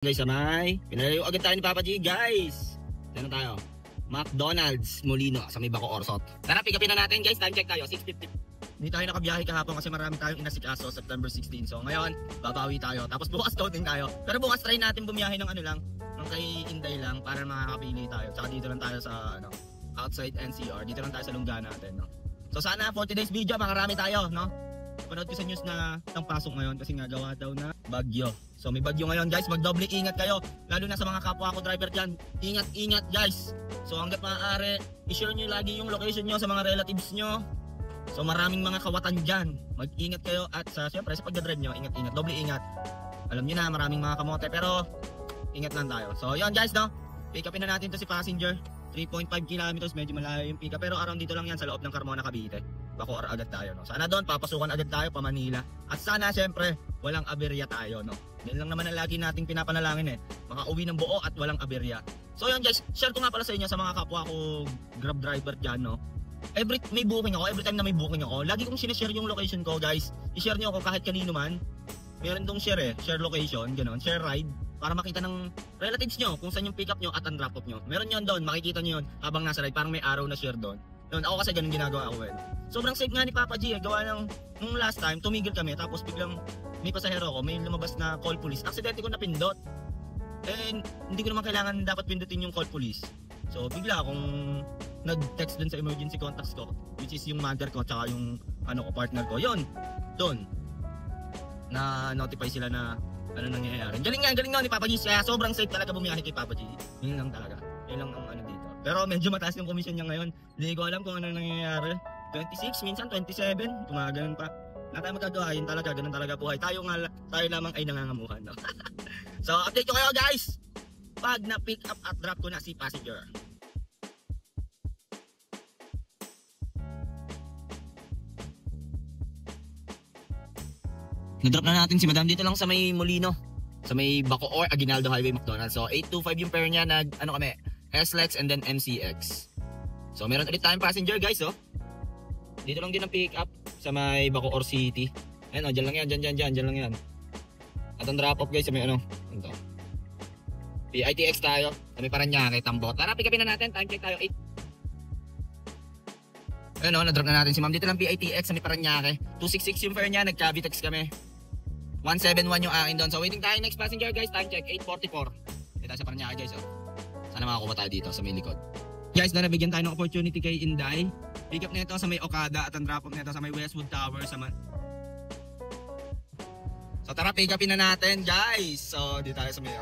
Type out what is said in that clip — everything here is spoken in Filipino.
Guys, pinalayo agad tayo ni Papa G, guys. Ano tayo? McDonald's Molino sa may Baco Orsot. Tara, pick upin na natin, guys. Time check tayo, 6:50. Hindi tayo nakabiyahe kahapon kasi marami tayong inasikaso September 16. So ngayon, babawi tayo. Tapos bukas counting tayo. Pero bukas try natin bumiyahe ng ano lang, ng kay Inday lang para makakapili tayo. Tsaka dito lang tayo sa outside NCR. Dito lang tayo sa Lungga natin, no. So sana 40 days video, makarami tayo, no. Panood ko sa news na ang pasok ngayon kasi nga gawa daw na bagyo. So may bagyo ngayon, guys, magdoble ingat kayo. Lalo na sa mga kapwa ko driver dyan. Ingat, guys. So hanggat maaari, i-share nyo lagi yung location nyo sa mga relatives nyo. So maraming mga kawatan dyan. Mag-ingat kayo at siyempre sa pagdadrive nyo, ingat, doble ingat. Alam nyo na, maraming mga kamote pero ingat lang tayo. So yun, guys, no, pick upin na natin to si passenger. 3.5 kilometers, medyo malayo yung pick up. Pero around dito lang yan sa loob ng Carmona, Cavite. Baco or agad tayo, no. Sana doon, papasukan agad tayo pa Manila. At sana siyempre, walang aberya tayo, no. Yan lang naman ang lagi nating pinapanalangin makauwi ng buo at walang aberya. So yun, guys, share ko nga pala sa inyo sa mga kapwa ko Grab driver dyan, no. Every time na may booking ako, lagi kong sinishare yung location ko, guys. I-share nyo ako kahit kanino man. Meron dong share share location, gano'n, share ride. Para makita ng relatives nyo kung saan yung pick up nyo at ang drop off nyo. Meron yun doon, makikita nyo yun habang nasa ride, parang may arrow na share doon. Yun, ako kasi ganun ginagawa ko. Sobrang safe nga ni Papa G, gawa nung last time, tumigil kami, tapos biglang may pasahero ko, may lumabas na call police. Aksidente ko napindot. And hindi ko naman kailangan dapat pindutin yung call police. So bigla akong nag-text dun sa emergency contacts ko, which is yung mother ko, tsaka yung partner ko. Yun, doon, na notify sila na ano nangyayari. Galing nga ni Papa G, kaya sobrang safe talaga bumiyahe kay Papa G. Yun lang talaga. Yun lang ang dito. Pero medyo mataas yung commission niya ngayon. Hindi ko alam kung ano nangyayari. 26, minsan 27, gumagano'n pa. Wala tayong magagawa, yun talaga, ganun talaga buhay. Tayo lamang ay nangangamuhan, no? So, update ko kayo, guys! Pag na-pick up at drop ko na si passenger. Na-drop na natin si Madam dito lang sa may Molino, sa may Baco or Aguinaldo Highway, McDonald's. So 825 yung pair niya, kami, SLEX and then MCX. So meron ulit tayong passenger, guys, oh. Dito lang din ang pick up sa may Baco or City. Ayan, dyan lang yan, dyan lang yan. At ang drop off, guys, sa may ito. PITX tayo, sa may Paranaque, Tambot. Tara, pick upin na natin, time check tayo, 8. Ayun, na-drop na natin si Ma'am. Dito lang PITX sa may Paranaque. 266 yung fare niya, nag-Cavitex kami. 171 yung akin doon. So waiting tayo next passenger, guys. Time check 8:44. Dito sa Paranaque, guys, oh. Sana makakuha tayo dito sa may likod. Guys, na nabigyan tayo ng opportunity kay Inday. Pick up nito sa may Okada at ang drop off nito sa may Westwood Tower sa So tara, pick upin na natin, guys. So dito tayo sa may